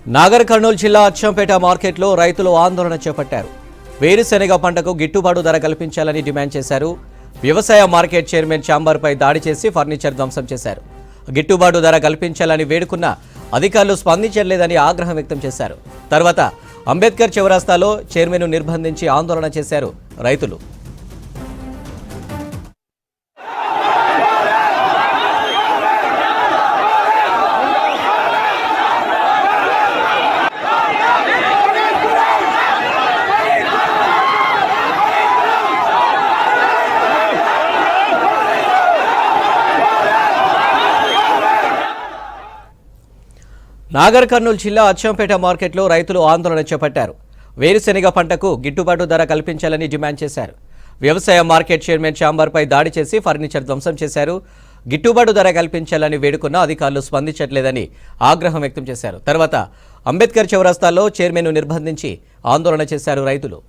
నాగర్ కర్నూలు జిల్లా అచ్చంపేట మార్కెట్లో రైతులు ఆందోళన చేపట్టారు. వేరుశెనగ పంటకు గిట్టుబాటు ధర కల్పించాలని డిమాండ్ చేశారు. వ్యవసాయ మార్కెట్ చైర్మన్ ఛాంబర్పై దాడి చేసి ఫర్నిచర్ ధ్వంసం చేశారు. గిట్టుబాటు ధర కల్పించాలని వేడుకున్న అధికారులు స్పందించలేదని ఆగ్రహం వ్యక్తం చేశారు. తర్వాత అంబేద్కర్ చౌరస్తాలో చైర్మన్ను నిర్బంధించి ఆందోళన చేశారు రైతులు. నాగర్ కర్నూలు జిల్లా అచ్చంపేట మార్కెట్లో రైతులు ఆందోళన చేపట్టారు. వేరుశెనగ పంటకు గిట్టుబాటు ధర కల్పించాలని డిమాండ్ చేశారు. వ్యవసాయ మార్కెట్ చైర్మన్ ఛాంబర్పై దాడి చేసి ఫర్నిచర్ ధ్వంసం చేశారు. గిట్టుబాటు ధర కల్పించాలని వేడుకున్న అధికారులు స్పందించట్లేదని ఆగ్రహం వ్యక్తం చేశారు. తర్వాత అంబేద్కర్ చౌరస్తాలో చైర్మన్ను నిర్బంధించి ఆందోళన చేశారు రైతులు.